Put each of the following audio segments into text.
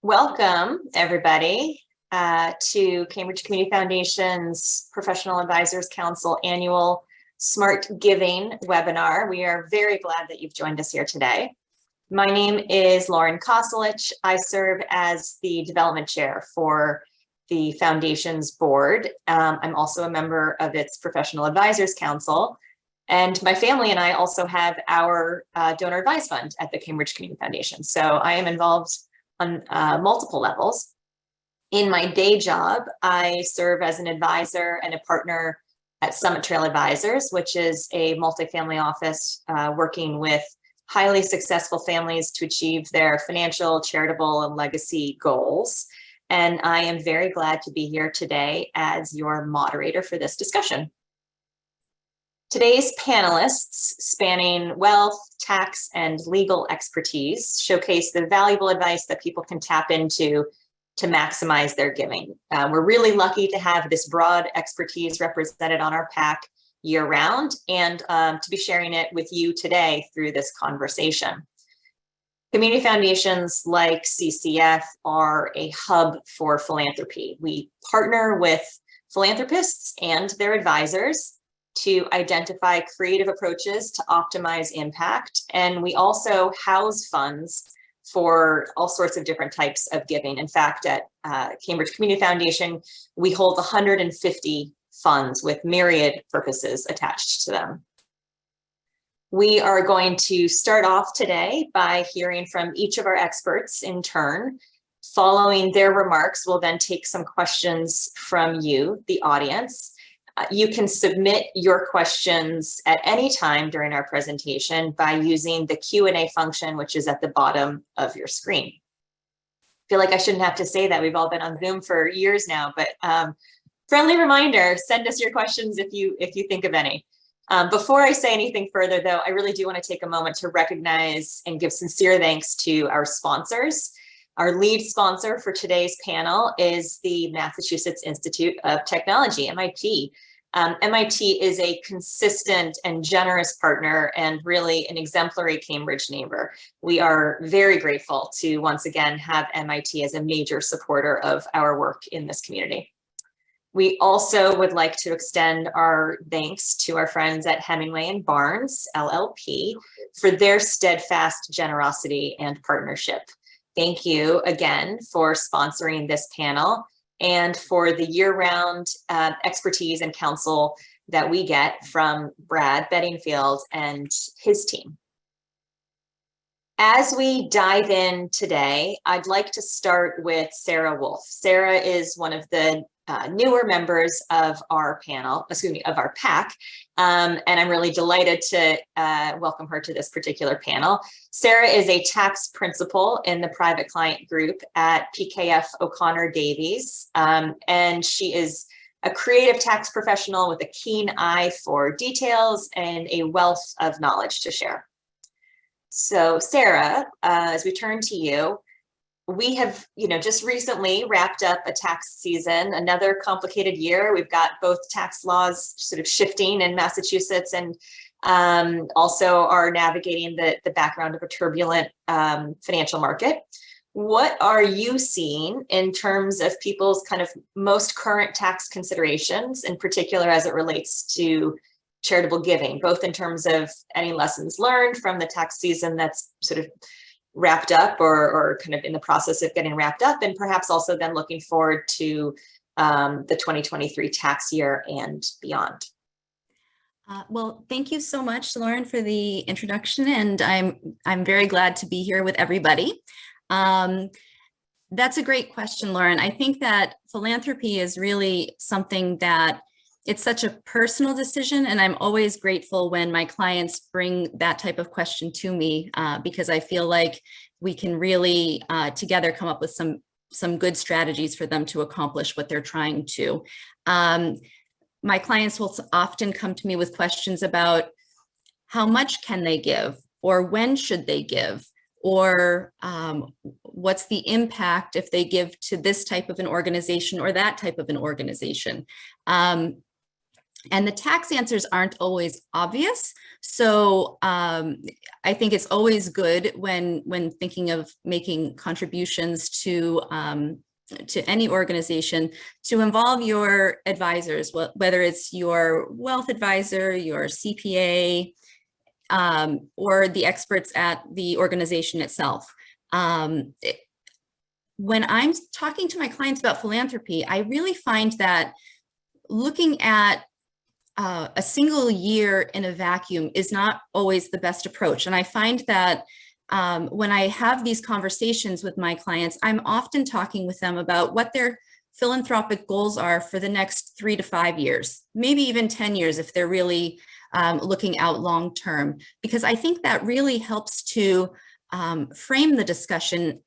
Welcome, everybody, to Cambridge Community Foundation's Professional Advisors Council annual Smart Giving webinar. We are very glad that you've joined us here today. My name is Lauren Cosulich. I serve as the development chair for the Foundation's board. I'm also a member of its Professional Advisors Council. And my family and I also have our donor advised fund at the Cambridge Community Foundation. So I am involved on multiple levels. In my day job, I serve as an advisor and a partner at Summit Trail Advisors, which is a multifamily office working with highly successful families to achieve their financial, charitable, and legacy goals. And I am very glad to be here today as your moderator for this discussion. Today's panelists, spanning wealth, tax, and legal expertise, showcase the valuable advice that people can tap into to maximize their giving. We're really lucky to have this broad expertise represented on our PAC year-round and to be sharing it with you today through this conversation. Community foundations like CCF are a hub for philanthropy. We partner with philanthropists and their advisors to identify creative approaches to optimize impact. And we also house funds for all sorts of different types of giving. In fact, at Cambridge Community Foundation, we hold 150 funds with myriad purposes attached to them. We are going to start off today by hearing from each of our experts in turn. Following their remarks, we'll then take some questions from you, the audience. You can submit your questions at any time during our presentation by using the Q&A function, which is at the bottom of your screen. I feel like I shouldn't have to say that. We've all been on Zoom for years now, but friendly reminder, send us your questions if you think of any. Before I say anything further, though, I really do want to take a moment to recognize and give sincere thanks to our sponsors. Our lead sponsor for today's panel is the Massachusetts Institute of Technology, MIT. MIT is a consistent and generous partner and really an exemplary Cambridge neighbor. We are very grateful to once again have MIT as a major supporter of our work in this community. We also would like to extend our thanks to our friends at Hemenway Barnes, LLP, for their steadfast generosity and partnership. Thank you again for sponsoring this panel and for the year-round expertise and counsel that we get from Brad Bedingfield and his team. As we dive in today, I'd like to start with Sarah Wulf. Sarah is one of the newer members of our panel, of our PAC, and I'm really delighted to welcome her to this particular panel. Sarah is a tax principal in the private client group at PKF O'Connor Davies, and she is a creative tax professional with a keen eye for details and a wealth of knowledge to share. So Sarah, as we turn to you, we have, just recently wrapped up a tax season, another complicated year. We've got both tax laws sort of shifting in Massachusetts and also are navigating the background of a turbulent financial market. What are you seeing in terms of people's kind of most current tax considerations, in particular as it relates to charitable giving, both in terms of any lessons learned from the tax season that's sort of wrapped up or kind of in the process of getting wrapped up, and perhaps also then looking forward to the 2023 tax year and beyond? Well, thank you so much, Lauren, for the introduction, and I'm very glad to be here with everybody. That's a great question, Lauren. I think that philanthropy is really something that it's such a personal decision, and I'm always grateful when my clients bring that type of question to me because I feel like we can really together come up with some good strategies for them to accomplish what they're trying to. My clients will often come to me with questions about how much can they give, or when should they give, or what's the impact if they give to this type of an organization or that type of an organization. And the tax answers aren't always obvious. So I think it's always good when thinking of making contributions to any organization to involve your advisors, whether it's your wealth advisor, your CPA, or the experts at the organization itself. When I'm talking to my clients about philanthropy, I really find that looking at a single year in a vacuum is not always the best approach. And I find that when I have these conversations with my clients, I'm often talking with them about what their philanthropic goals are for the next 3 to 5 years, maybe even 10 years if they're really looking out long term, because I think that really helps to frame the discussion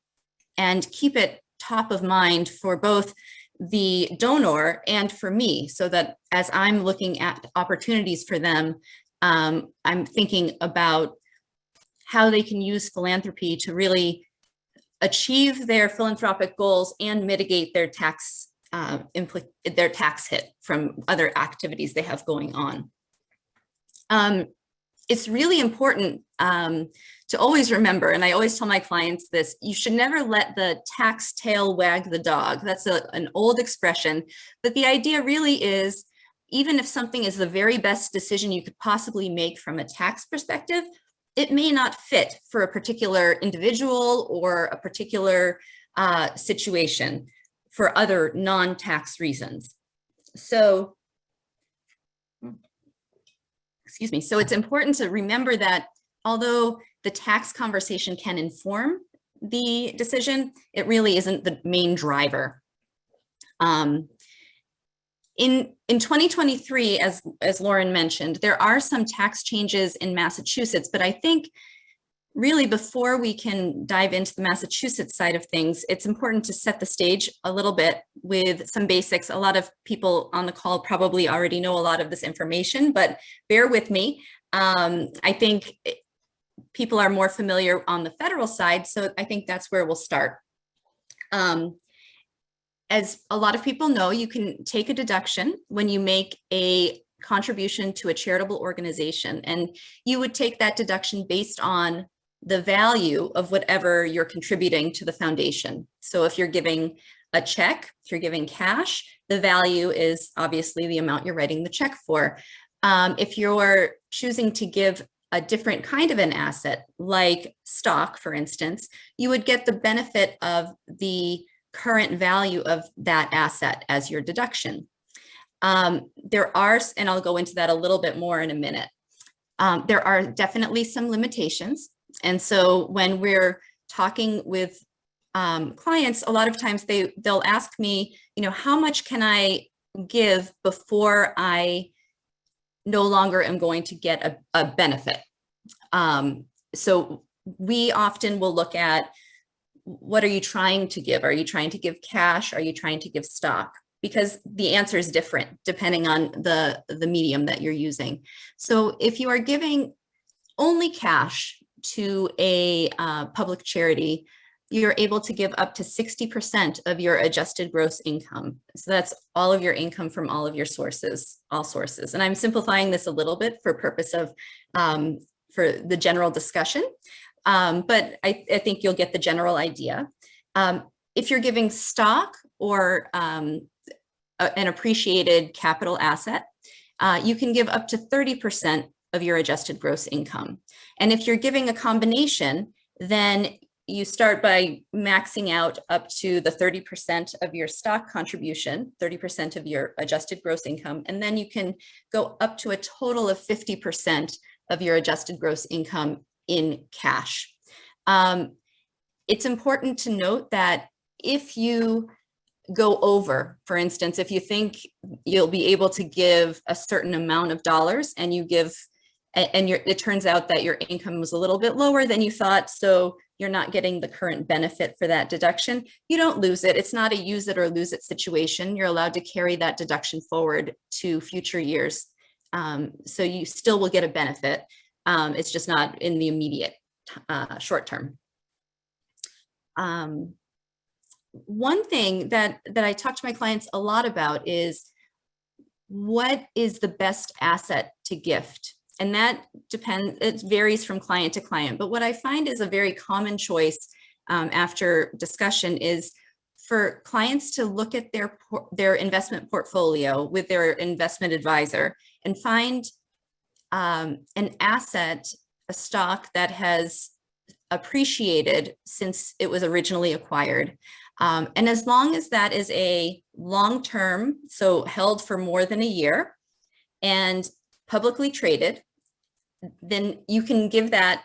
and keep it top of mind for both the donor and for me, so that as I'm looking at opportunities for them, I'm thinking about how they can use philanthropy to really achieve their philanthropic goals and mitigate their tax hit from other activities they have going on. It's really important to always remember, and I always tell my clients this, you should never let the tax tail wag the dog. That's an old expression, but the idea really is, even if something is the very best decision you could possibly make from a tax perspective, it may not fit for a particular individual or a particular situation for other non-tax reasons. So, excuse me. So it's important to remember that although the tax conversation can inform the decision, it really isn't the main driver. In 2023, as Lauren mentioned, there are some tax changes in Massachusetts, but I think really before we can dive into the Massachusetts side of things, it's important to set the stage a little bit with some basics. A lot of people on the call probably already know a lot of this information, but bear with me. I think people are more familiar on the federal side, so I think that's where we'll start. As a lot of people know, you can take a deduction when you make a contribution to a charitable organization, and you would take that deduction based on the value of whatever you're contributing to the foundation. So if you're giving a check, if you're giving cash, the value is obviously the amount you're writing the check for. If you're choosing to give a different kind of an asset, like stock, for instance, you would get the benefit of the current value of that asset as your deduction. There are, and I'll go into that a little bit more in a minute, there are definitely some limitations. And so when we're talking with clients, a lot of times they'll ask me, how much can I give before I no longer am going to get a benefit? So we often will look at, what are you trying to give? Are you trying to give cash? Are you trying to give stock? Because the answer is different depending on the medium that you're using. So if you are giving only cash to a public charity, you're able to give up to 60% of your adjusted gross income. So that's all of your income from all of your sources, all sources. And I'm simplifying this a little bit for purpose of, for the general discussion. But I think you'll get the general idea. If you're giving stock or an appreciated capital asset, you can give up to 30% of your adjusted gross income. And if you're giving a combination, then you start by maxing out up to the 30% of your stock contribution, 30% of your adjusted gross income, and then you can go up to a total of 50% of your adjusted gross income in cash. It's important to note that if you go over, for instance, if you think you'll be able to give a certain amount of dollars and you give, and it turns out that your income was a little bit lower than you thought, so you're not getting the current benefit for that deduction, you don't lose it. It's not a use it or lose it situation. You're allowed to carry that deduction forward to future years. So you still will get a benefit. It's just not in the immediate short term. One thing that I talk to my clients a lot about is what is the best asset to gift? And that depends, it varies from client to client. But what I find is a very common choice after discussion is for clients to look at their investment portfolio with their investment advisor and find an asset, a stock that has appreciated since it was originally acquired. And as long as that is a long-term, so held for more than a year and publicly traded, then you can give that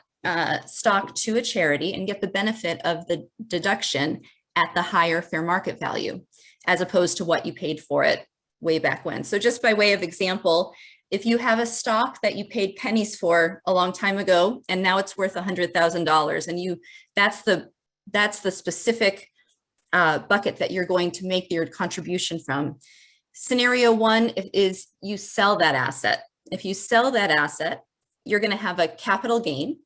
stock to a charity and get the benefit of the deduction at the higher fair market value, as opposed to what you paid for it way back when. So just by way of example, if you have a stock that you paid pennies for a long time ago, and now it's worth $100,000, and that's the specific bucket that you're going to make your contribution from. Scenario one is you sell that asset. If you sell that asset, you're going to have a capital gain.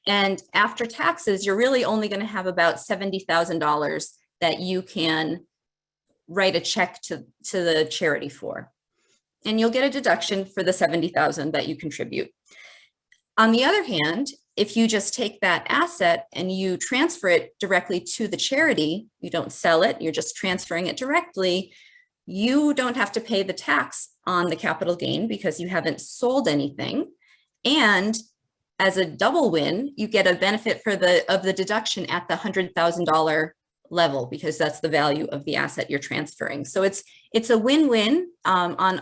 And after taxes, you're really only going to have about $70,000 that you can write a check to the charity for. And you'll get a deduction for the $70,000 that you contribute. On the other hand, if you just take that asset and you transfer it directly to the charity, you don't sell it, you're just transferring it directly, you don't have to pay the tax on the capital gain because you haven't sold anything. And as a double win, you get a benefit of the deduction at the $100,000 level because that's the value of the asset you're transferring. So it's a win-win on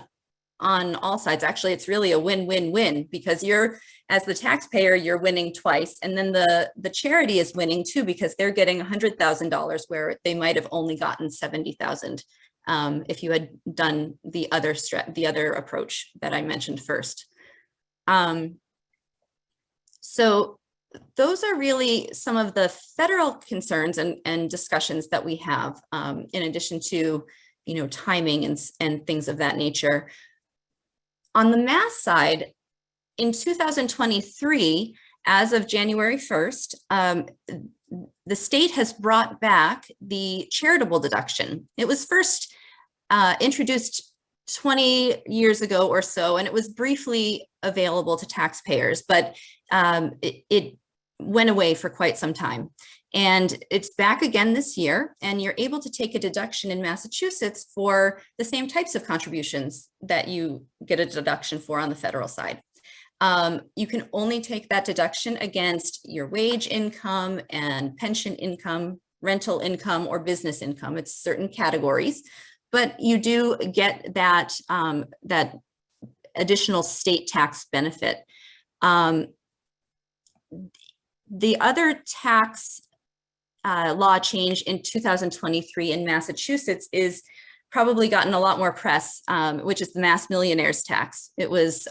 all sides. Actually, it's really a win-win-win because you're, as the taxpayer, you're winning twice. And then the charity is winning too because they're getting $100,000 where they might have only gotten $70,000 if you had done the other approach that I mentioned first. So those are really some of the federal concerns and discussions that we have, in addition to, timing and things of that nature. On the mass side, in 2023, as of January 1st, the state has brought back the charitable deduction. It was first introduced 20 years ago or so, and it was briefly available to taxpayers, but it went away for quite some time. And it's back again this year, and you're able to take a deduction in Massachusetts for the same types of contributions that you get a deduction for on the federal side. You can only take that deduction against your wage income and pension income, rental income, or business income. It's certain categories, but you do get that, that additional state tax benefit. The other tax law change in 2023 in Massachusetts is probably gotten a lot more press, which is the mass millionaires tax. It was,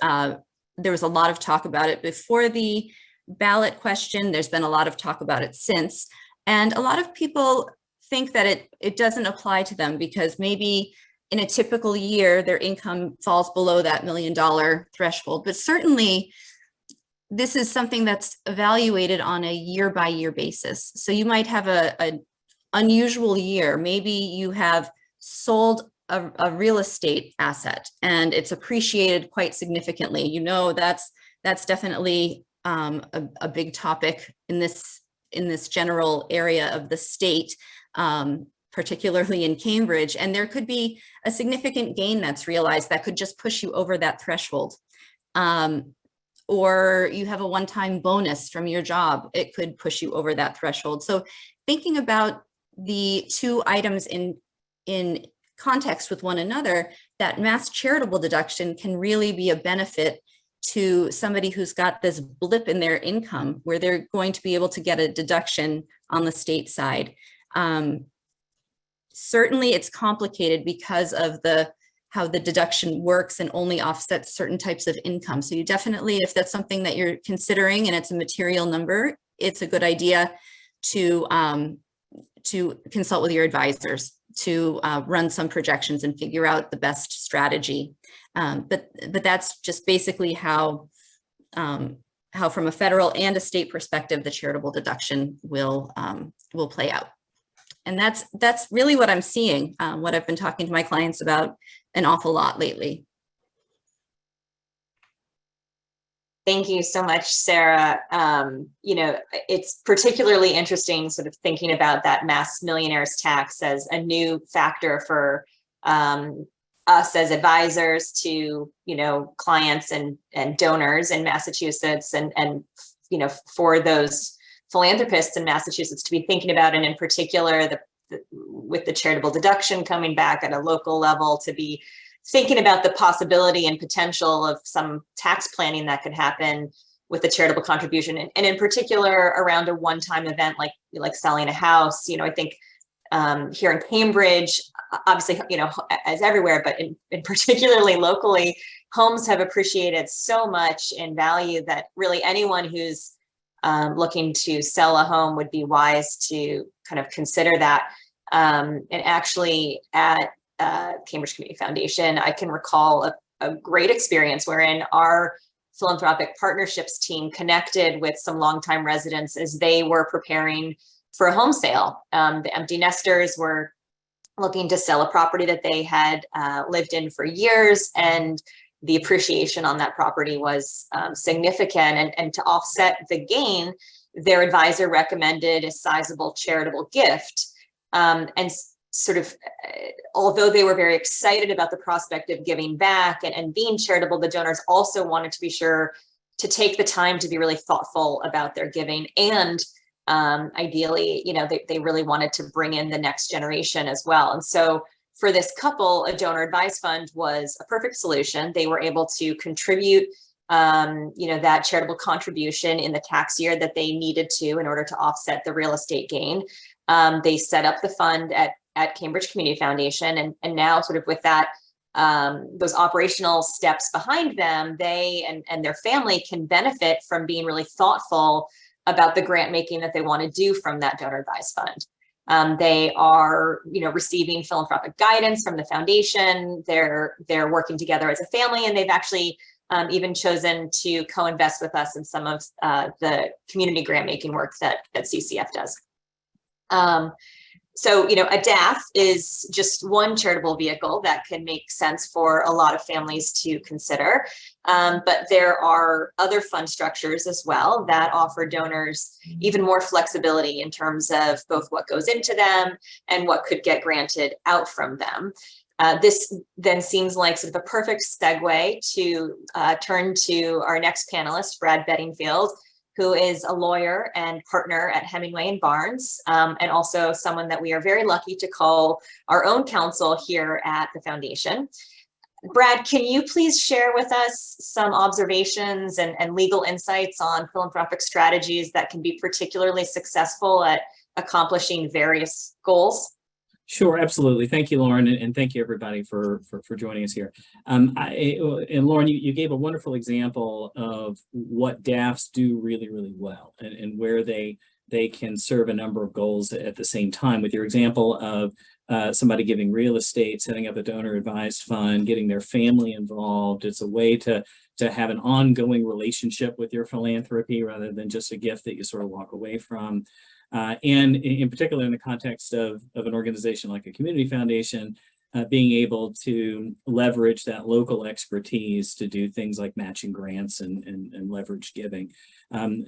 there was a lot of talk about it before the ballot question. There's been a lot of talk about it since. And a lot of people think that it doesn't apply to them because maybe in a typical year, their income falls below that $1 million threshold. But certainly, this is something that's evaluated on a year-by-year basis. So you might have an unusual year. Maybe you have sold a real estate asset and it's appreciated quite significantly. That's definitely a big topic in this general area of the state, particularly in Cambridge. And there could be a significant gain that's realized that could just push you over that threshold. Or you have a one-time bonus from your job, it could push you over that threshold. So thinking about the two items in context with one another, that mass charitable deduction can really be a benefit to somebody who's got this blip in their income where they're going to be able to get a deduction on the state side. Certainly it's complicated because of how the deduction works and only offsets certain types of income. So you definitely, if that's something that you're considering and it's a material number, it's a good idea to consult with your advisors to run some projections and figure out the best strategy. But that's just basically how from a federal and a state perspective, the charitable deduction will play out. And that's really what I'm seeing, what I've been talking to my clients about an awful lot lately. Thank you so much, Sarah. It's particularly interesting sort of thinking about that mass millionaires tax as a new factor for us as advisors to, clients and donors in Massachusetts and for those philanthropists in Massachusetts to be thinking about, and in particular, with the charitable deduction coming back at a local level, to be thinking about the possibility and potential of some tax planning that could happen with the charitable contribution, and in particular around a one-time event like selling a house. I think here in Cambridge, obviously, as everywhere, but in particularly locally, homes have appreciated so much in value that really anyone who's looking to sell a home would be wise to kind of consider that. And actually at Cambridge Community Foundation, I can recall a great experience wherein our philanthropic partnerships team connected with some longtime residents as they were preparing for a home sale. The empty nesters were looking to sell a property that they had lived in for years, and the appreciation on that property was significant. And to offset the gain, their advisor recommended a sizable charitable gift. And sort of, although they were very excited about the prospect of giving back and being charitable, the donors also wanted to be sure to take the time to be really thoughtful about their giving. And ideally, they really wanted to bring in the next generation as well. And so for this couple, a donor advised fund was a perfect solution. They were able to contribute, that charitable contribution in the tax year that they needed to in order to offset the real estate gain. They set up the fund at Cambridge Community Foundation, and now sort of with that, those operational steps behind them, they and their family can benefit from being really thoughtful about the grant making that they want to do from that donor advised fund. They are, receiving philanthropic guidance from the foundation. They're working together as a family, and they've actually even chosen to co-invest with us in some of the community grant making work that CCF does. So, a DAF is just one charitable vehicle that can make sense for a lot of families to consider. But there are other fund structures as well that offer donors even more flexibility in terms of both what goes into them and what could get granted out from them. This then seems like sort of a perfect segue to turn to our next panelist, Brad Bedingfield, who is a lawyer and partner at Hemenway Barnes, and also someone that we are very lucky to call our own counsel here at the foundation. Brad, can you please share with us some observations and legal insights on philanthropic strategies that can be particularly successful at accomplishing various goals? Sure, absolutely. Thank you, Lauren, and thank you everybody for joining us here. And Lauren, you gave a wonderful example of what DAFs do really, really well, and where they can serve a number of goals at the same time. With your example of somebody giving real estate, setting up a donor advised fund, getting their family involved. It's a way to have an ongoing relationship with your philanthropy rather than just a gift that you sort of walk away from. And in particular, in the context of an organization like a community foundation, being able to leverage that local expertise to do things like matching grants and leverage giving.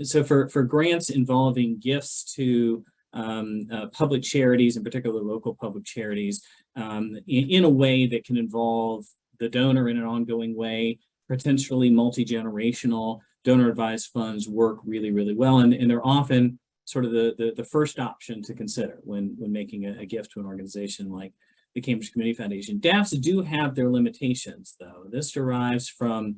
So for grants involving gifts to public charities, in particular local public charities, in a way that can involve the donor in an ongoing way, potentially multi-generational, donor advised funds work really, really well. And they're often sort of the first option to consider when making a gift to an organization like the Cambridge Community Foundation. DAFs do have their limitations, though. This derives from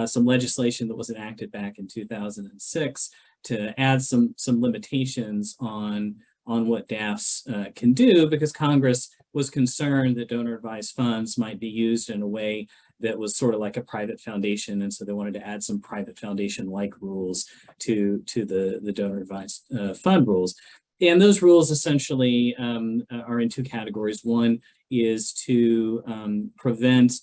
some legislation that was enacted back in 2006 to add some limitations on what DAFs can do, because Congress was concerned that donor advised funds might be used in a way that was sort of like a private foundation, and so they wanted to add some private foundation-like rules to the donor advised fund rules. And those rules essentially are in two categories. One is to prevent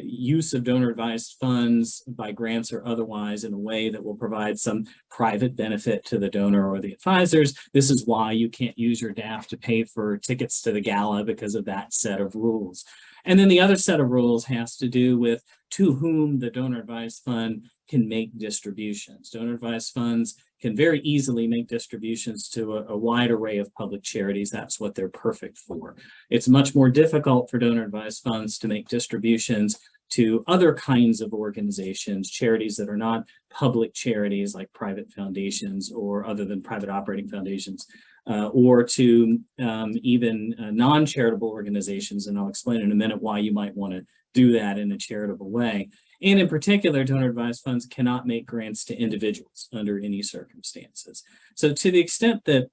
use of donor advised funds by grants or otherwise in a way that will provide some private benefit to the donor or the advisors. This is why you can't use your DAF to pay for tickets to the gala, because of that set of rules. And then the other set of rules has to do with to whom the donor advised fund can make distributions. Donor advised funds can very easily make distributions to a wide array of public charities. That's what they're perfect for. It's much more difficult for donor advised funds to make distributions to other kinds of organizations, charities that are not public charities like private foundations or other than private operating foundations, or to even non-charitable organizations. And I'll explain in a minute why you might want to do that in a charitable way. And in particular, donor advised funds cannot make grants to individuals under any circumstances. So to the extent that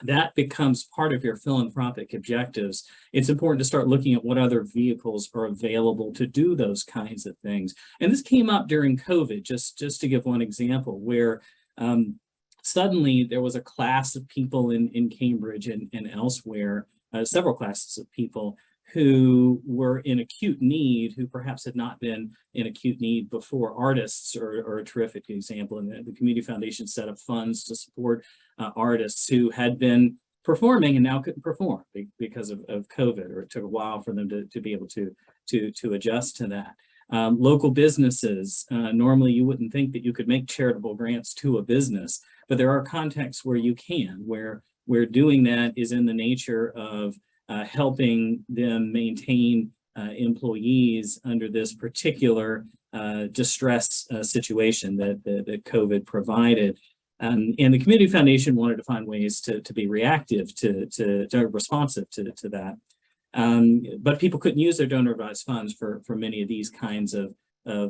that becomes part of your philanthropic objectives, it's important to start looking at what other vehicles are available to do those kinds of things. And this came up during COVID, just to give one example, where suddenly there was a class of people in Cambridge and elsewhere, several classes of people who were in acute need, who perhaps had not been in acute need before. Artists are a terrific example, and the Community Foundation set up funds to support artists who had been performing and now couldn't perform because of COVID, or it took a while for them to be able to adjust to that. Local businesses, normally you wouldn't think that you could make charitable grants to a business, but there are contexts where you can, where doing that is in the nature of helping them maintain employees under this particular distress situation that COVID provided. And the Community Foundation wanted to find ways to be reactive, to responsive to that. But people couldn't use their donor advised funds for many of these kinds of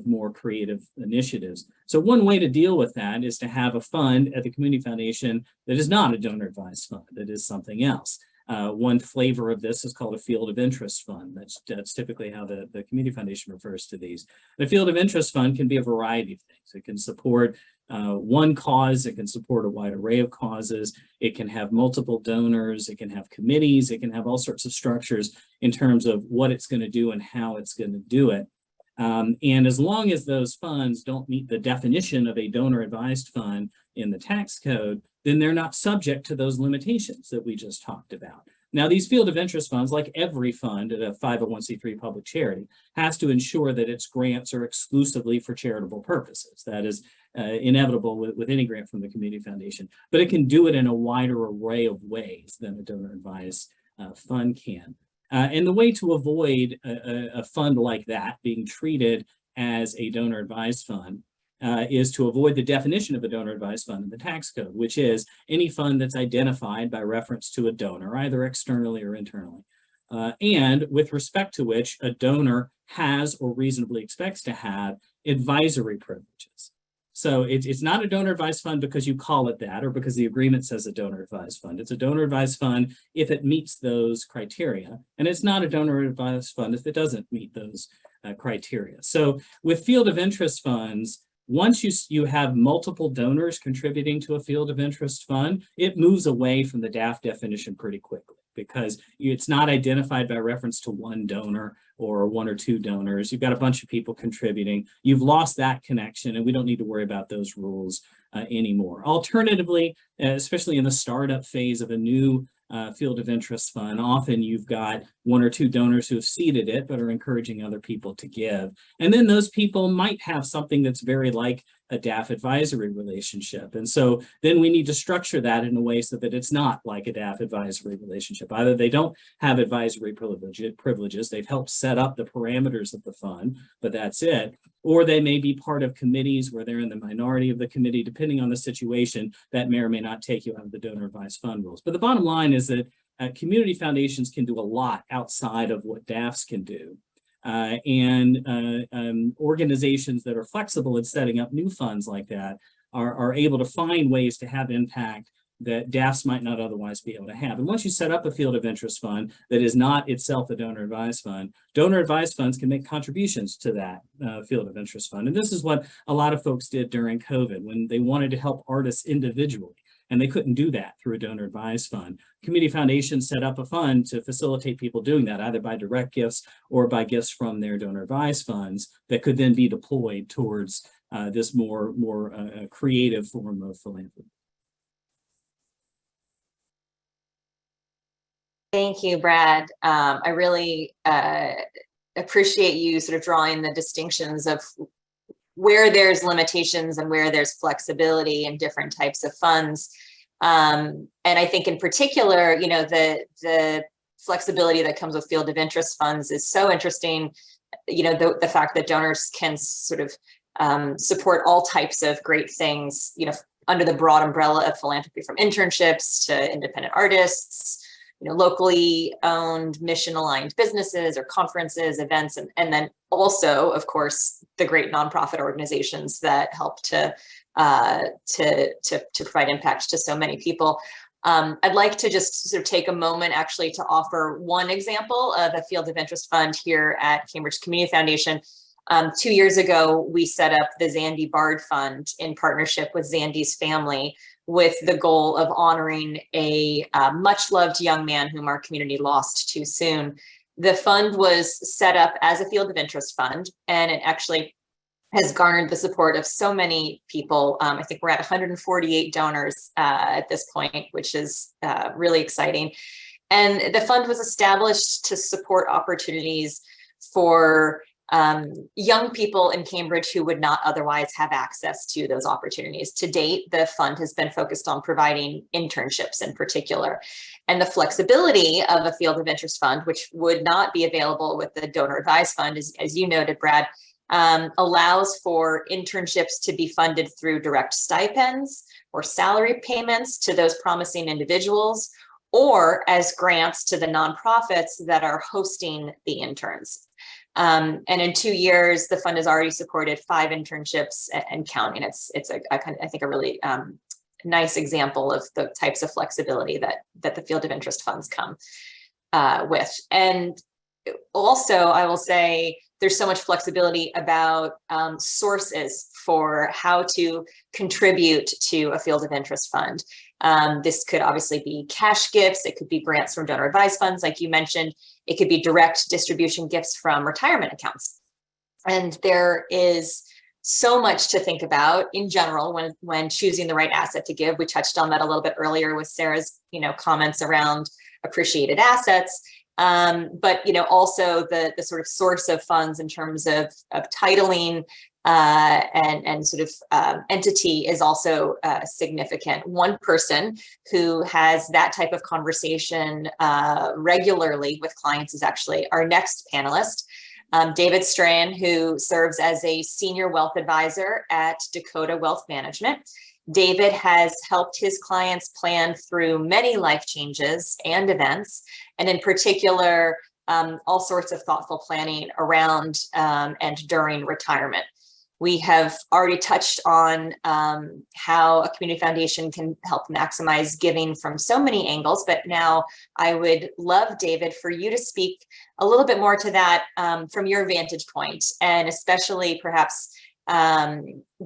more creative initiatives. So one way to deal with that is to have a fund at the Community Foundation that is not a donor advised fund, that is something else. One flavor of this is called a field of interest fund. That's typically how the Community Foundation refers to these. The field of interest fund can be a variety of things. It can support one cause, it can support a wide array of causes, it can have multiple donors, it can have committees, it can have all sorts of structures in terms of what it's going to do and how it's going to do it. And as long as those funds don't meet the definition of a donor advised fund in the tax code, then they're not subject to those limitations that we just talked about. Now, these field of interest funds, like every fund at a 501c3 public charity, has to ensure that its grants are exclusively for charitable purposes. That is inevitable with any grant from the Community Foundation, but it can do it in a wider array of ways than a donor advised fund can. And the way to avoid a fund like that being treated as a donor advised fund is to avoid the definition of a donor advised fund in the tax code, which is any fund that's identified by reference to a donor, either externally or internally, and with respect to which a donor has or reasonably expects to have advisory privileges. So it's not a donor advised fund because you call it that or because the agreement says a donor advised fund. It's a donor advised fund if it meets those criteria, and it's not a donor advised fund if it doesn't meet those criteria. So with field of interest funds, once you have multiple donors contributing to a field of interest fund, it moves away from the DAF definition pretty quickly because it's not identified by reference to one donor or one or two donors. You've got a bunch of people contributing. You've lost that connection, and we don't need to worry about those rules anymore. Alternatively, especially in the startup phase of a new field of interest fund, often you've got one or two donors who have seeded it but are encouraging other people to give. And then those people might have something that's very like a DAF advisory relationship. And so then we need to structure that in a way so that it's not like a DAF advisory relationship. Either they don't have advisory privileges, they've helped set up the parameters of the fund, but that's it. Or they may be part of committees where they're in the minority of the committee, depending on the situation, that may or may not take you out of the donor advised fund rules. But the bottom line is that community foundations can do a lot outside of what DAFs can do. Organizations that are flexible in setting up new funds like that are able to find ways to have impact that DAFs might not otherwise be able to have. And once you set up a field of interest fund that is not itself a donor advised fund, donor advised funds can make contributions to that field of interest fund. And this is what a lot of folks did during COVID when they wanted to help artists individually. And they couldn't do that through a donor advised fund. Community Foundation set up a fund to facilitate people doing that, either by direct gifts or by gifts from their donor advised funds that could then be deployed towards this more creative form of philanthropy. Thank you, Brad. I really appreciate you sort of drawing the distinctions of where there's limitations and where there's flexibility in different types of funds. And I think in particular, you know, the flexibility that comes with field of interest funds is so interesting. You know, the fact that donors can sort of support all types of great things, you know, under the broad umbrella of philanthropy, from internships to independent artists, you know, locally owned mission-aligned businesses or conferences, events, and then also, of course, the great nonprofit organizations that help to provide impact to so many people. I'd like to just sort of take a moment actually to offer one example of a field of interest fund here at Cambridge Community Foundation. 2 years ago, we set up the Zandy Bard Fund in partnership with Zandy's family, with the goal of honoring a much loved young man whom our community lost too soon. The fund was set up as a field of interest fund, and it actually has garnered the support of so many people. I think we're at 148 donors at this point, which is really exciting. And the fund was established to support opportunities for young people in Cambridge who would not otherwise have access to those opportunities. To date, the fund has been focused on providing internships in particular. And the flexibility of a field of interest fund, which would not be available with the donor advised fund, as you noted, Brad, allows for internships to be funded through direct stipends or salary payments to those promising individuals, or as grants to the nonprofits that are hosting the interns. And in 2 years, the fund has already supported 5 internships and counting. It's I think a really nice example of the types of flexibility that the field of interest funds come with. And also, I will say, there's so much flexibility about sources for how to contribute to a field of interest fund. This could obviously be cash gifts. It could be grants from donor advised funds, like you mentioned. It could be direct distribution gifts from retirement accounts. And there is so much to think about in general when choosing the right asset to give. We touched on that a little bit earlier with Sarah's, you know, comments around appreciated assets. But, you know, also the sort of source of funds in terms of titling and sort of entity is also significant. One person who has that type of conversation regularly with clients is actually our next panelist, David Strachan, who serves as a senior wealth advisor at Dakota Wealth Management. David has helped his clients plan through many life changes and events, and in particular, all sorts of thoughtful planning around and during retirement. We have already touched on how a community foundation can help maximize giving from so many angles, but now I would love, David, for you to speak a little bit more to that from your vantage point, and especially perhaps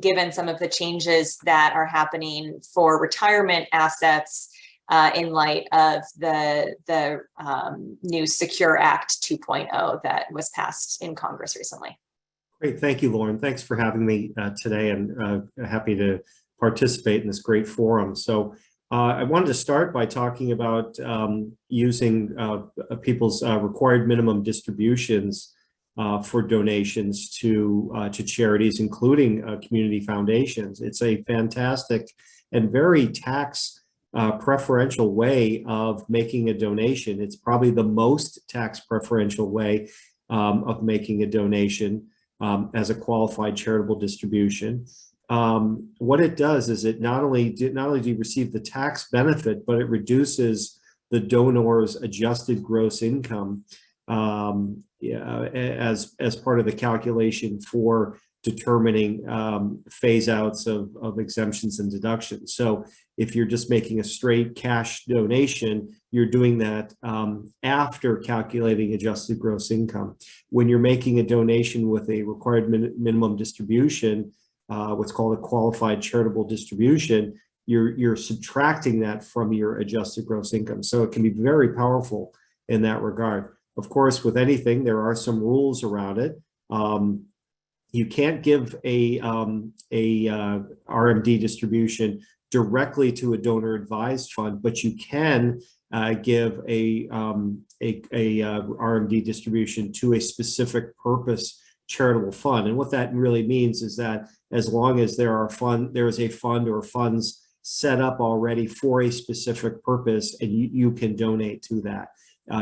given some of the changes that are happening for retirement assets in light of the new Secure Act 2.0 that was passed in Congress recently. Great, thank you, Lauren. Thanks for having me today, and happy to participate in this great forum. So I wanted to start by talking about using people's required minimum distributions for donations to charities, including community foundations. It's a fantastic and very tax preferential way of making a donation. It's probably the most tax preferential way of making a donation as a qualified charitable distribution. What it does is it not only do you receive the tax benefit, but it reduces the donor's adjusted gross income as part of the calculation for determining phase outs of exemptions and deductions. So if you're just making a straight cash donation, you're doing that after calculating adjusted gross income. When you're making a donation with a required minimum distribution, what's called a qualified charitable distribution, you're subtracting that from your adjusted gross income. So it can be very powerful in that regard. Of course, with anything, there are some rules around it. You can't give a RMD distribution directly to a donor advised fund, but you can give a RMD distribution to a specific purpose charitable fund. And what that really means is that as long as there is a fund or funds set up already for a specific purpose, and you can donate to that.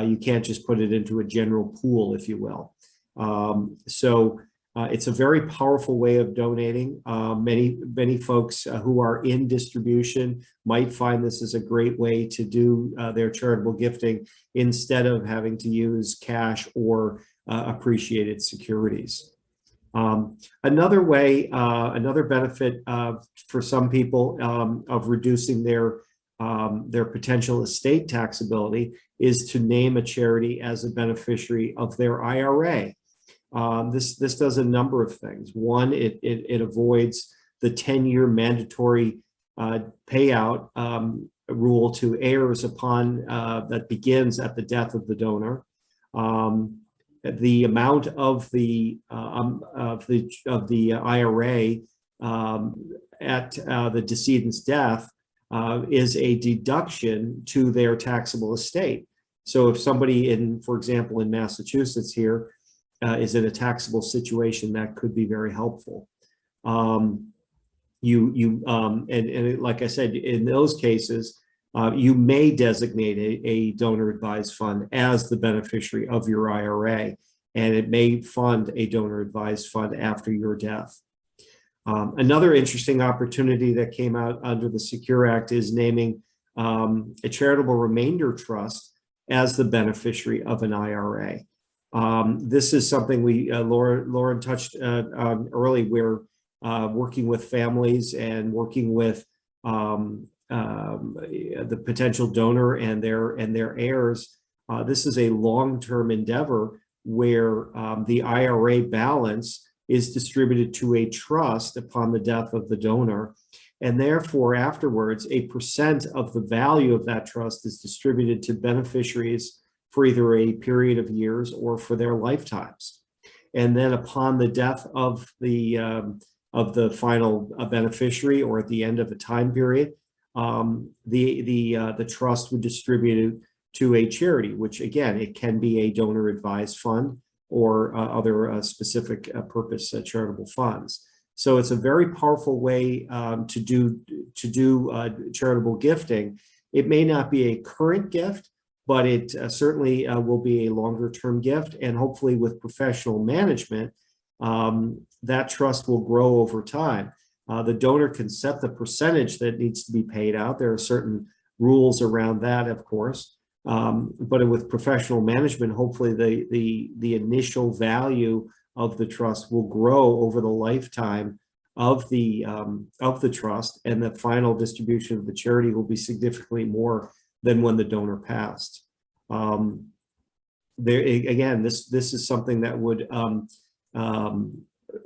You can't just put it into a general pool, if you will. It's a very powerful way of donating. Many folks who are in distribution might find this is a great way to do their charitable gifting instead of having to use cash or appreciated securities. Another way, another benefit for some people of reducing their potential estate taxability is to name a charity as a beneficiary of their IRA. This does a number of things. One, it avoids the 10-year mandatory payout rule to heirs upon that begins at the death of the donor. The amount of the IRA at the decedent's death is a deduction to their taxable estate. So if somebody for example, in Massachusetts here is in a taxable situation, that could be very helpful. And like I said, in those cases, you may designate a donor advised fund as the beneficiary of your IRA, and it may fund a donor advised fund after your death. Another interesting opportunity that came out under the Secure Act is naming a charitable remainder trust as the beneficiary of an IRA. This is something Lauren touched on early. We're working with families and working with the potential donor and their heirs. This is a long-term endeavor where the IRA balance is distributed to a trust upon the death of the donor, and therefore afterwards a percent of the value of that trust is distributed to beneficiaries for either a period of years or for their lifetimes. And then upon the death of the final beneficiary, or at the end of a time period, the trust would distribute it to a charity, which again, it can be a donor advised fund or other specific purpose charitable funds. So it's a very powerful way to do charitable gifting. It may not be a current gift, but it certainly will be a longer term gift, and hopefully with professional management, that trust will grow over time. The donor can set the percentage that needs to be paid out. There are certain rules around that, of course, but with professional management, hopefully the initial value of the trust will grow over the lifetime of the trust, and the final distribution of the charity will be significantly more than when the donor passed. Again, this is something that would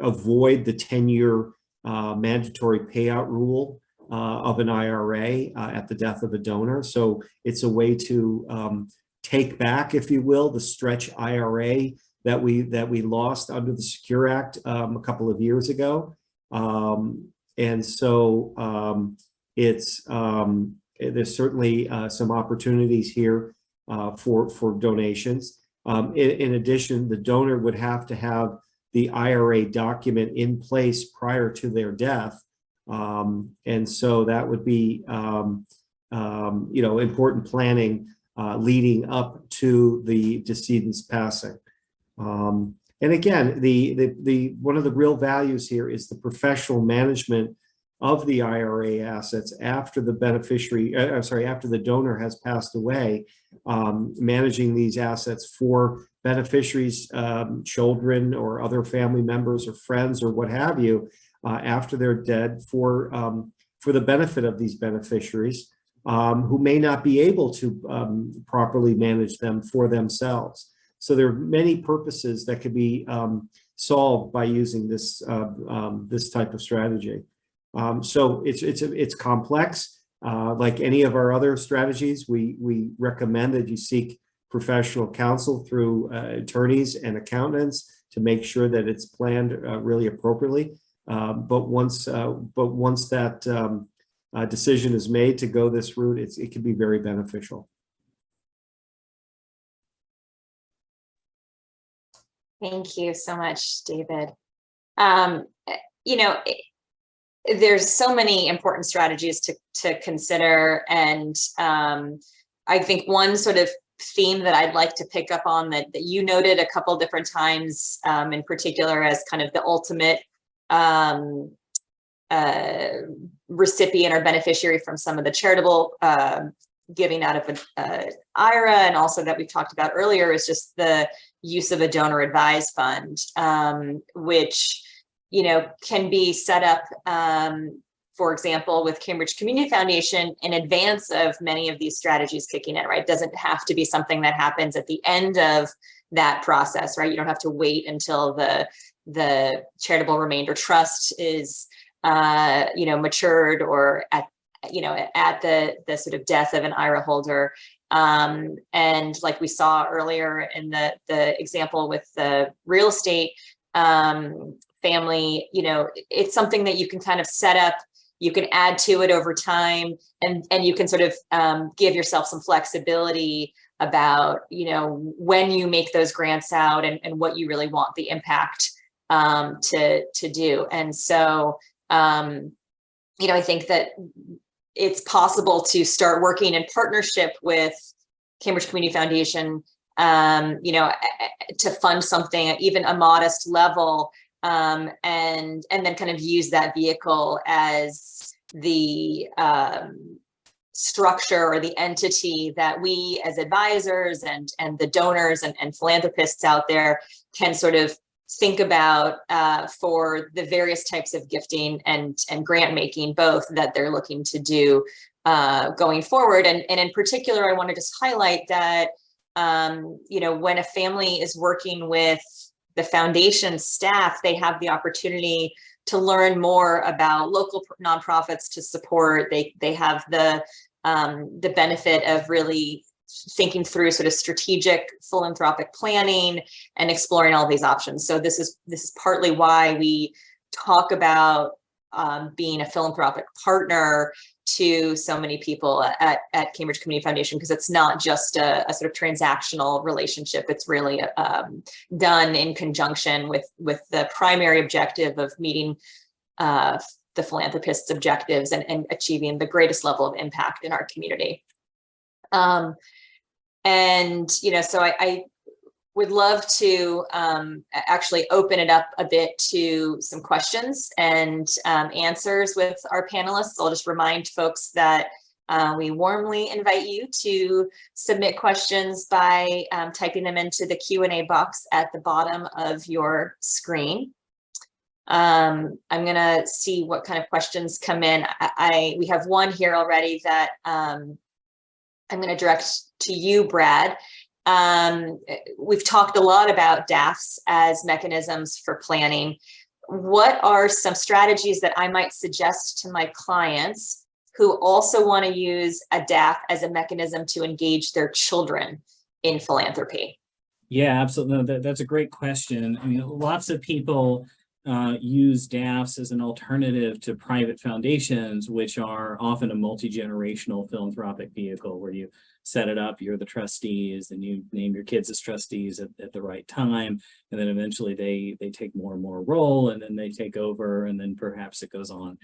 avoid the 10-year mandatory payout rule of an IRA at the death of a donor. So it's a way to take back, if you will, the stretch IRA that we lost under the Secure Act a couple of years ago. And so there's certainly some opportunities here for donations. In addition, the donor would have to have the IRA document in place prior to their death. And so that would be, important planning leading up to the decedent's passing. And again, the one of the real values here is the professional management of the IRA assets after the after the donor has passed away, managing these assets for beneficiaries, children or other family members or friends or what have you, after they're dead, for the benefit of these beneficiaries who may not be able to properly manage them for themselves. So there are many purposes that could be solved by using this this type of strategy. So it's complex. Like any of our other strategies, we recommend that you seek professional counsel through attorneys and accountants to make sure that it's planned really appropriately. But once that decision is made to go this route, it can be very beneficial. Thank you so much, David. You know, there's so many important strategies to consider. And I think one sort of theme that I'd like to pick up on that you noted a couple different times, in particular as kind of the ultimate recipient or beneficiary from some of the charitable giving out of an IRA, and also that we talked about earlier is just the use of a donor advised fund, which, you know, can be set up, for example, with Cambridge Community Foundation in advance of many of these strategies kicking in, right? It doesn't have to be something that happens at the end of that process, right? You don't have to wait until the charitable remainder trust is, you know, matured or at, you know, at the sort of death of an IRA holder. And like we saw earlier in the example with the real estate family, you know, it's something that you can kind of set up, you can add to it over time, and you can sort of give yourself some flexibility about, you know, when you make those grants out and what you really want the impact to do. And so, you know, I think that it's possible to start working in partnership with Cambridge Community Foundation, you know, to fund something at even a modest level, and then kind of use that vehicle as the structure or the entity that we as advisors and the donors and philanthropists out there can sort of think about for the various types of gifting and grant making, both that they're looking to do going forward. And in particular, I want to just highlight that, you know, when a family is working with the foundation staff, they have the opportunity to learn more about local nonprofits to support. They have the benefit of really thinking through sort of strategic philanthropic planning and exploring all these options. So this is partly why we talk about being a philanthropic partner to so many people at Cambridge Community Foundation, because it's not just a sort of transactional relationship. It's really done in conjunction with the primary objective of meeting the philanthropist's objectives and achieving the greatest level of impact in our community. And, you know, so I would love to actually open it up a bit to some questions and answers with our panelists. I'll just remind folks that we warmly invite you to submit questions by typing them into the Q&A box at the bottom of your screen. I'm gonna see what kind of questions come in. We have one here already that I'm gonna direct to you, Brad. We've talked a lot about DAFs as mechanisms for planning. What are some strategies that I might suggest to my clients who also want to use a DAF as a mechanism to engage their children in philanthropy? Yeah, absolutely. No, that's a great question. I mean, lots of people use DAFs as an alternative to private foundations, which are often a multi-generational philanthropic vehicle where you set it up, you're the trustees, and you name your kids as trustees at the right time, and then eventually they take more and more role, and then they take over, and then perhaps it goes on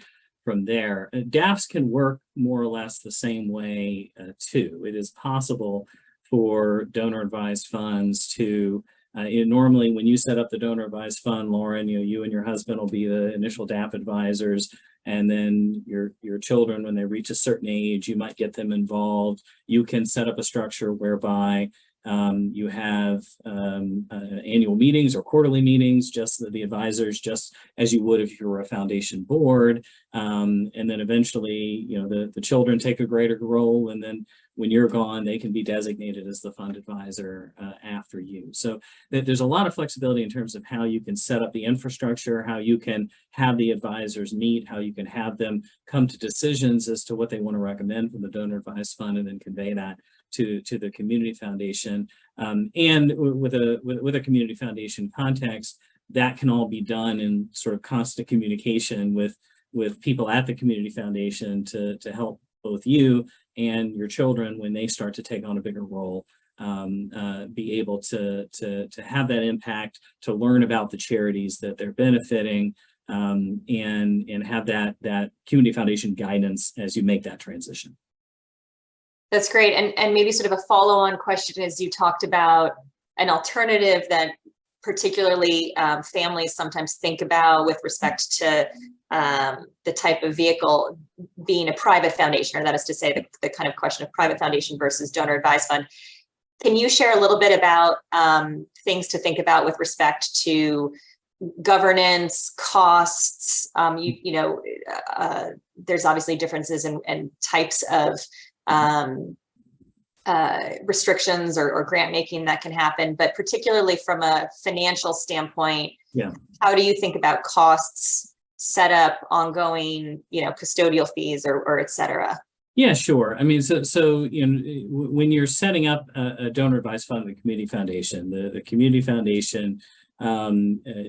from there. DAFs can work more or less the same way too. It is possible for donor advised funds to normally, when you set up the donor advised fund, Lauren, you and your husband will be the initial DAF advisors, and then your children, when they reach a certain age, you might get them involved. You can set up a structure whereby you have annual meetings or quarterly meetings, just the advisors, just as you would if you were a foundation board. And then eventually, the children take a greater role, and then when you're gone, they can be designated as the fund advisor after you. So there's a lot of flexibility in terms of how you can set up the infrastructure, how you can have the advisors meet, how you can have them come to decisions as to what they want to recommend from the donor advised fund, and then convey that to the community foundation. And with a community foundation context, that can all be done in sort of constant communication with people at the community foundation to help both you and your children when they start to take on a bigger role be able to have that impact, to learn about the charities that they're benefiting, and have that community foundation guidance as you make that transition. That's great. And maybe sort of a follow-on question is, you talked about an alternative that particularly families sometimes think about with respect to the type of vehicle being a private foundation, or that is to say the kind of question of private foundation versus donor advised fund. Can you share a little bit about things to think about with respect to governance, costs? There's obviously differences in types of restrictions or grant making that can happen, but particularly from a financial standpoint, how do you think about costs, setup, ongoing, custodial fees, or et cetera? Yeah, sure. I mean, so when you're setting up a donor advised fund, the community foundation, the community foundation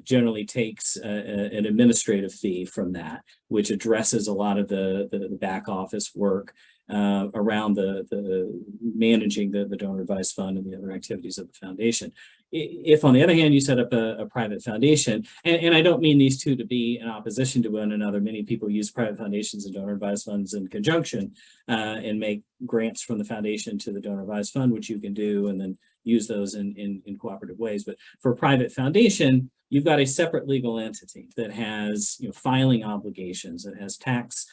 generally takes an administrative fee from that, which addresses a lot of the back office work around the managing the donor advised fund and the other activities of the foundation. If, on the other hand, you set up a private foundation, and I don't mean these two to be in opposition to one another. Many people use private foundations and donor advised funds in conjunction and make grants from the foundation to the donor advised fund, which you can do, and then use those in cooperative ways. But for a private foundation, you've got a separate legal entity that has filing obligations, that has tax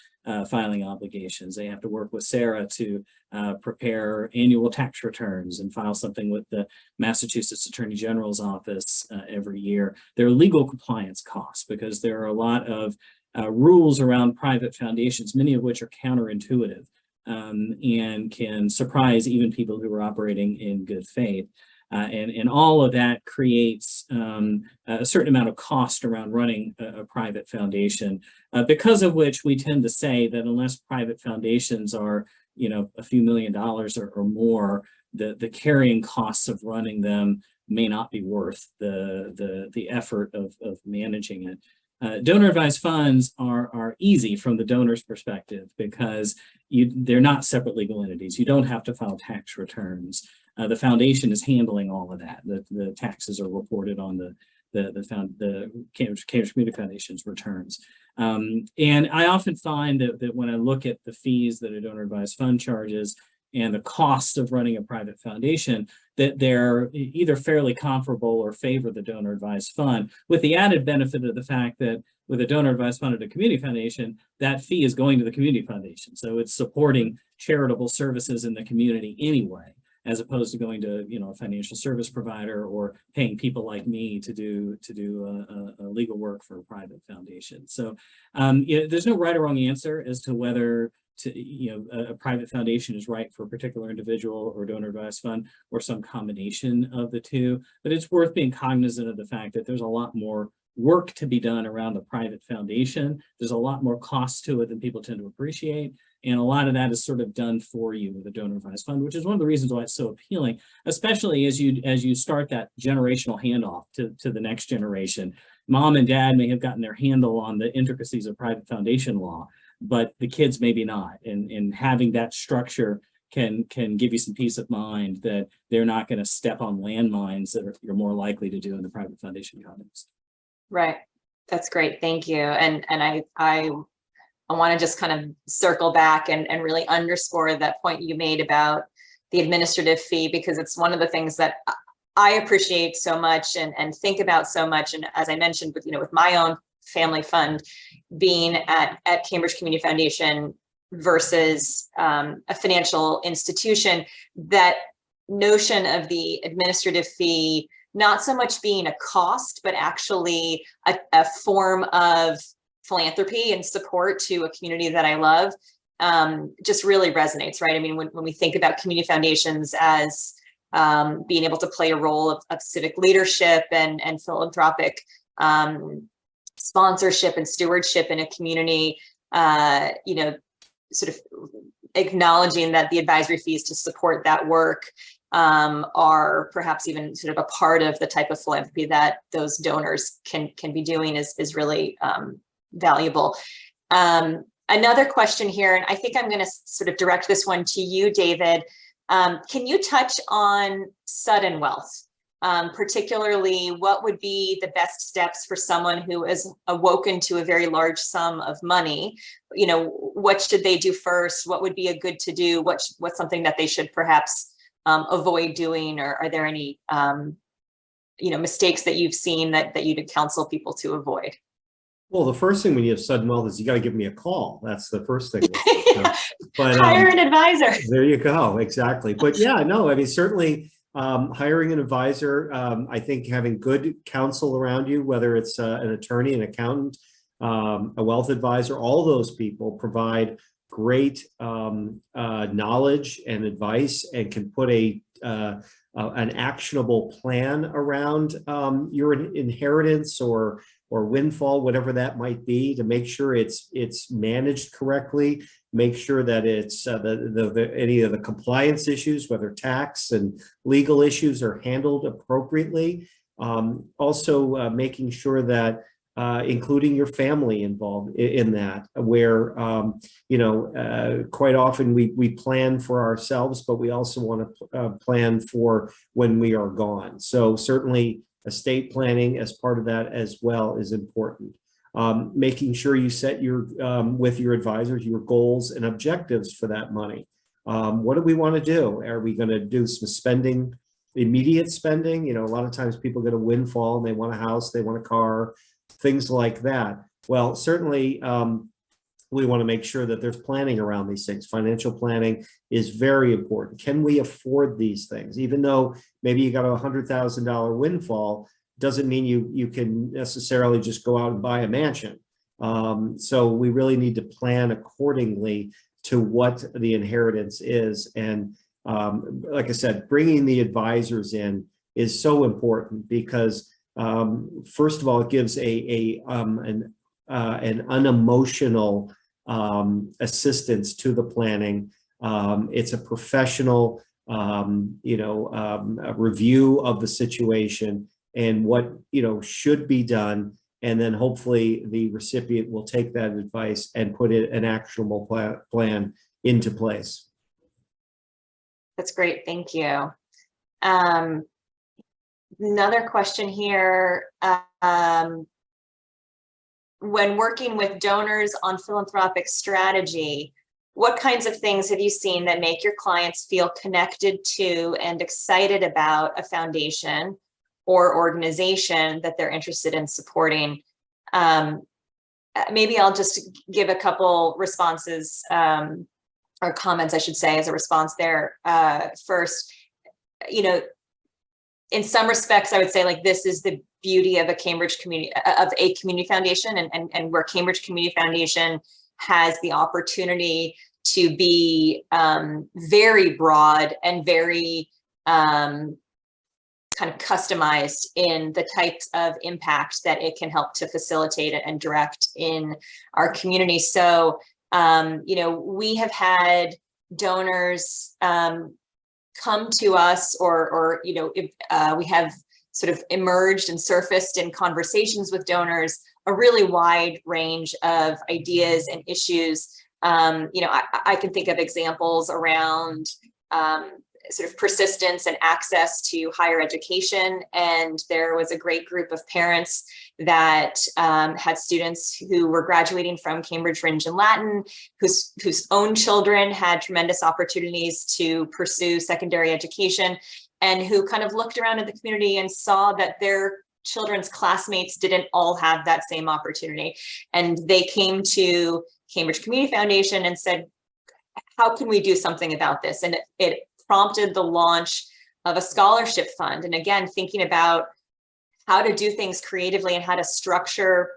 filing obligations. They have to work with Sarah to prepare annual tax returns and file something with the Massachusetts Attorney General's office every year. There are legal compliance costs because there are a lot of rules around private foundations, many of which are counterintuitive and can surprise even people who are operating in good faith. And all of that creates a certain amount of cost around running a private foundation, because of which we tend to say that unless private foundations are, a few $1 million or more, the carrying costs of running them may not be worth the effort of managing it. Donor advised funds are easy from the donor's perspective because they're not separate legal entities. You don't have to file tax returns. The foundation is handling all of that. The taxes are reported on the Cambridge Community Foundation's returns. And I often find that when I look at the fees that a donor advised fund charges and the cost of running a private foundation, that they're either fairly comparable or favor the donor advised fund, with the added benefit of the fact that with a donor advised fund at a community foundation, that fee is going to the community foundation. So it's supporting charitable services in the community anyway, as opposed to going to a financial service provider or paying people like me to do legal work for a private foundation. So there's no right or wrong answer as to whether a private foundation is right for a particular individual or donor advised fund or some combination of the two. But it's worth being cognizant of the fact that there's a lot more work to be done around the private foundation. There's a lot more cost to it than people tend to appreciate. And a lot of that is sort of done for you with a donor advised fund, which is one of the reasons why it's so appealing, especially as you start that generational handoff to the next generation. Mom and dad may have gotten their handle on the intricacies of private foundation law, but the kids maybe not. And having that structure can give you some peace of mind that they're not going to step on landmines that you're more likely to do in the private foundation context. Right. That's great. Thank you. And I want to just kind of circle back and really underscore that point you made about the administrative fee, because it's one of the things that I appreciate so much and think about so much. And as I mentioned, with my own family fund being at Cambridge Community Foundation versus a financial institution, that notion of the administrative fee not so much being a cost, but actually a form of philanthropy and support to a community that I love, just really resonates, right? I mean, when we think about community foundations as being able to play a role of civic leadership and philanthropic sponsorship and stewardship in a community, sort of acknowledging that the advisory fees to support that work are perhaps even sort of a part of the type of philanthropy that those donors can be doing is really valuable. Another question here, and I think I'm going to sort of direct this one to you, David. Can you touch on sudden wealth? Particularly, what would be the best steps for someone who is awoken to a very large sum of money? You know, what should they do first? What would be a good to do? What's something that they should perhaps avoid doing? Or are there any, you know, mistakes that you've seen that you'd counsel people to avoid? Well, the first thing when you have sudden wealth is you got to give me a call. That's the first thing. But hire an advisor. There you go. Exactly. But yeah, no, I mean, certainly hiring an advisor, I think having good counsel around you, whether it's an attorney, an accountant, a wealth advisor, all those people provide great knowledge and advice and can put an actionable plan around your inheritance or windfall, whatever that might be, to make sure it's managed correctly, make sure that it's any of the compliance issues, whether tax and legal issues, are handled appropriately. Also making sure that including your family involved in that, where you know, quite often we plan for ourselves, but we also want to plan for when we are gone. So certainly estate planning as part of that as well is important. Making sure you set your with your advisors your goals and objectives for that money. What do we want to do? Are we going to do some spending, immediate spending? You know, a lot of times people get a windfall and they want a house, they want a car, things like that. Well, certainly we want to make sure that there's planning around these things. Financial planning is very important. Can we afford these things? Even though maybe you got a $100,000 windfall, doesn't mean you can necessarily just go out and buy a mansion. So we really need to plan accordingly to what the inheritance is. And like I said, bringing the advisors in is so important because first of all, it gives an unemotional assistance to the planning. It's a professional, you know, a review of the situation and what, you know, should be done. And then hopefully the recipient will take that advice and put an actionable plan into place. That's great. Thank you. Another question here. When working with donors on philanthropic strategy, what kinds of things have you seen that make your clients feel connected to and excited about a foundation or organization that they're interested in supporting? Maybe I'll just give a couple responses or comments, I should say, as a response there. First, you know, in some respects, I would say like this is the beauty of a Cambridge community, of a community foundation, and where Cambridge Community Foundation has the opportunity to be very broad and very kind of customized in the types of impact that it can help to facilitate and direct in our community. So, you know, we have had donors come to us, or you know, we have sort of emerged and surfaced in conversations with donors a really wide range of ideas and issues. You know, I can think of examples around sort of persistence and access to higher education. And there was a great group of parents that had students who were graduating from Cambridge Fringe and Latin, whose own children had tremendous opportunities to pursue secondary education, and who kind of looked around at the community and saw that their children's classmates didn't all have that same opportunity. And they came to Cambridge Community Foundation and said, how can we do something about this? And it prompted the launch of a scholarship fund. And again, thinking about how to do things creatively and how to structure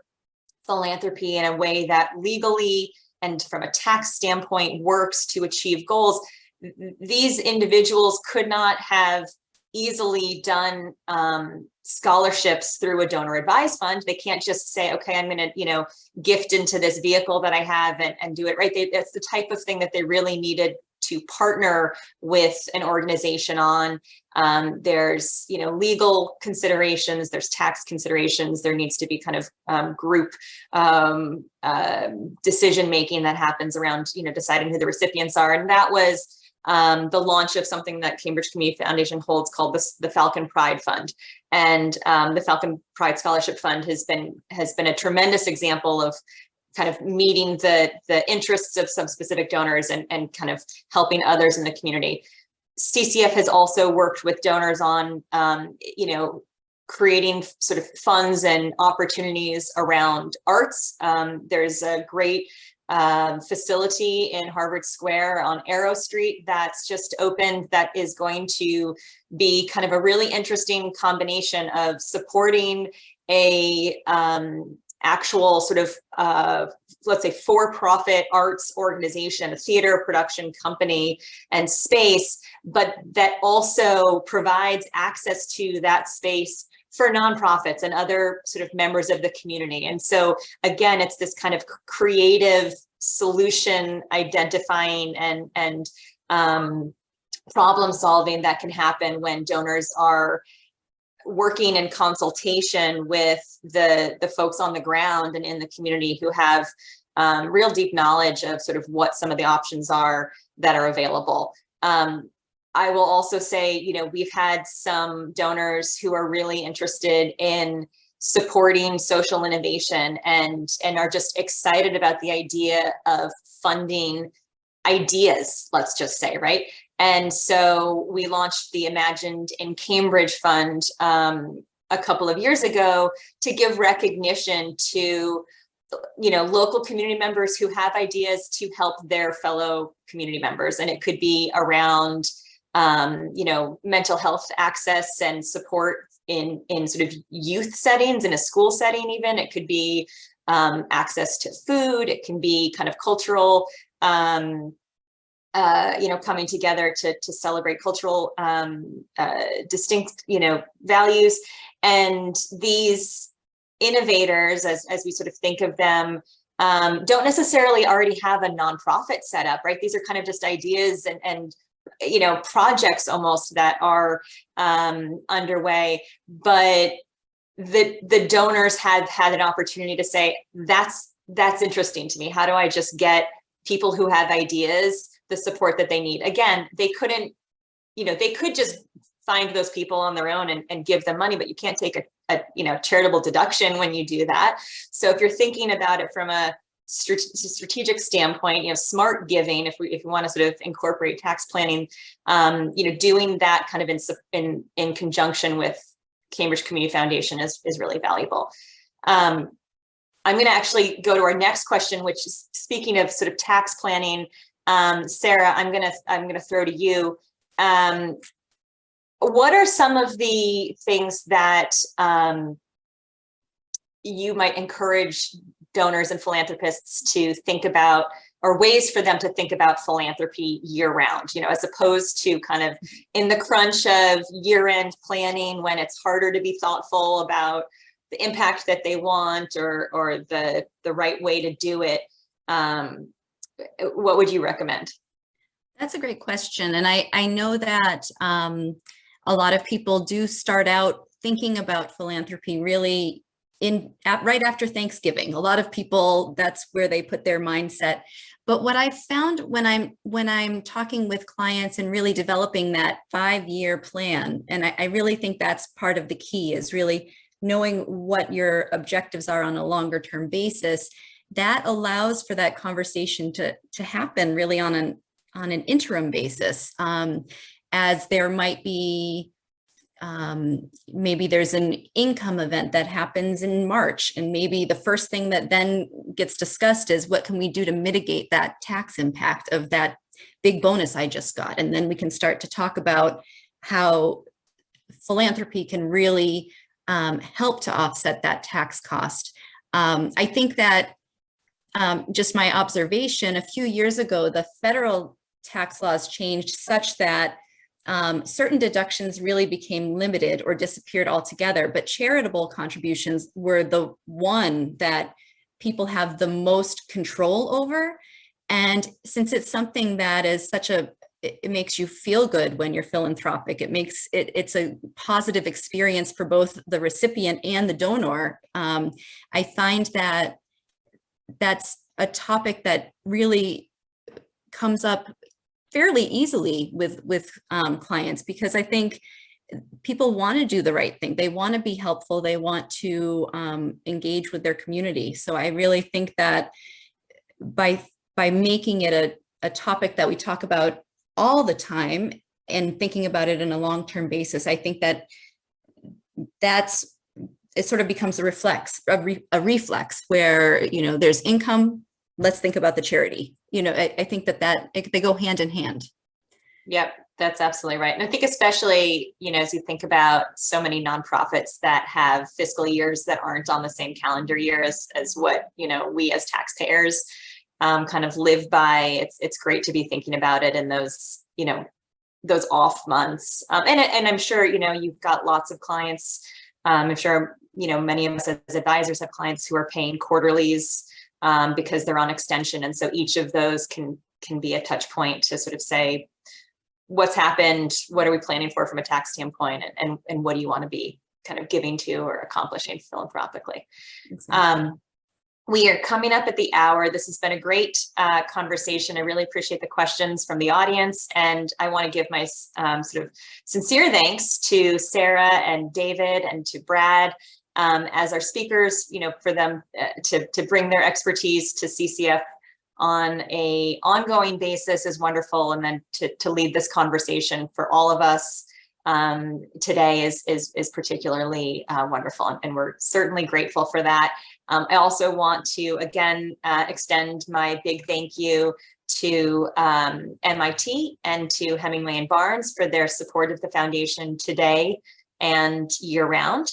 philanthropy in a way that legally and from a tax standpoint works to achieve goals. These individuals could not have easily done scholarships through a donor advised fund. They can't just say, okay, I'm going to, you know, gift into this vehicle that I have and do it right. That's the type of thing that they really needed to partner with an organization on. There's, you know, legal considerations, there's tax considerations, there needs to be kind of group decision making that happens around, you know, deciding who the recipients are. And that was the launch of something that Cambridge Community Foundation holds called the Falcon Pride Fund. And the Falcon Pride Scholarship Fund has been a tremendous example of kind of meeting the interests of some specific donors and kind of helping others in the community. CCF has also worked with donors on, creating sort of funds and opportunities around arts. There's a great facility in Harvard Square on Arrow Street that's just opened that is going to be kind of a really interesting combination of supporting a actual sort of, let's say, for-profit arts organization, a theater production company and space, but that also provides access to that space for nonprofits and other sort of members of the community. And so again, it's this kind of creative solution identifying and problem solving that can happen when donors are working in consultation with the folks on the ground and in the community who have real deep knowledge of sort of what some of the options are that are available. I will also say, we've had some donors who are really interested in supporting social innovation and are just excited about the idea of funding ideas, let's just say, right? And so we launched the Imagined in Cambridge Fund a couple of years ago to give recognition to local community members who have ideas to help their fellow community members. And it could be around mental health access and support in sort of youth settings, in a school setting even. It could be access to food. It can be kind of cultural, coming together to celebrate cultural distinct, values. And these innovators, as we sort of think of them, don't necessarily already have a nonprofit set up, right? These are kind of just ideas and projects almost that are underway, but the donors had an opportunity to say, that's interesting to me. How do I just get people who have ideas the support that they need? Again, they couldn't, they could just find those people on their own and give them money, but you can't take a charitable deduction when you do that. So if you're thinking about it from a strategic standpoint, smart giving, if we want to sort of incorporate tax planning, doing that kind of in conjunction with Cambridge Community Foundation is really valuable. I'm going to actually go to our next question, which is, speaking of sort of tax planning, Sarah, I'm going to throw to you. What are some of the things that you might encourage donors and philanthropists to think about, or ways for them to think about philanthropy year round, as opposed to kind of in the crunch of year-end planning when it's harder to be thoughtful about the impact that they want or the right way to do it? What would you recommend? That's a great question. And I know that a lot of people do start out thinking about philanthropy really right after Thanksgiving. A lot of people, that's where they put their mindset. But what I've found when I'm talking with clients and really developing that 5-year plan, and I really think that's part of the key, is really knowing what your objectives are on a longer term basis. That allows for that conversation to happen really on an interim basis, as there might be maybe there's an income event that happens in March, and maybe the first thing that then gets discussed is what can we do to mitigate that tax impact of that big bonus I just got. And then we can start to talk about how philanthropy can really help to offset that tax cost. I think that just my observation, a few years ago, the federal tax laws changed such that certain deductions really became limited or disappeared altogether, but charitable contributions were the one that people have the most control over. And since it's something that is it makes you feel good when you're philanthropic, it's a positive experience for both the recipient and the donor. I find that that's a topic that really comes up fairly easily with clients, because I think people want to do the right thing. They want to be helpful. They want to engage with their community. So I really think that by making it a topic that we talk about all the time and thinking about it in a long-term basis, I think that it sort of becomes a reflex where, you know, there's income, let's think about the charity. You know, I think that they go hand in hand. Yep, that's absolutely right. And I think especially, you know, as you think about so many nonprofits that have fiscal years that aren't on the same calendar year as what, you know, we as taxpayers kind of live by, it's great to be thinking about it in those, you know, those off months. And I'm sure, you know, you've got lots of clients. I'm sure, you know, many of us as advisors have clients who are paying quarterlies because they're on extension. And so each of those can be a touch point to sort of say, what's happened, what are we planning for from a tax standpoint, and what do you want to be kind of giving to or accomplishing philanthropically. Exactly. We are coming up at the hour. This has been a great conversation. I really appreciate the questions from the audience. And I want to give my sort of sincere thanks to Sarah and David and to Brad as our speakers, you know, for them to bring their expertise to CCF on a ongoing basis is wonderful. And then to lead this conversation for all of us today is particularly wonderful. And we're certainly grateful for that. I also want to, again, extend my big thank you to MIT and to Hemenway Barnes for their support of the foundation today and year-round.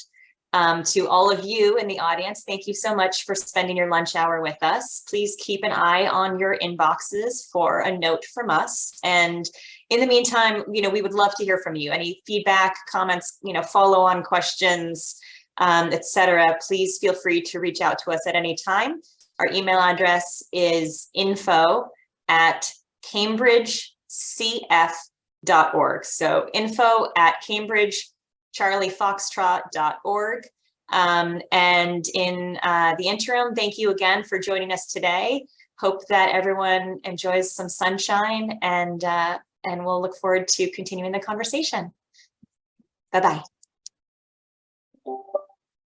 To all of you in the audience, thank you so much for spending your lunch hour with us. Please keep an eye on your inboxes for a note from us. And in the meantime, you know, we would love to hear from you. Any feedback, comments, you know, follow-on questions, etc. Please feel free to reach out to us at any time. Our email address is info@cambridgecf.org. So info@cambridgecharliefoxtrot.org. And in the interim, thank you again for joining us today. Hope that everyone enjoys some sunshine, and we'll look forward to continuing the conversation. Bye-bye.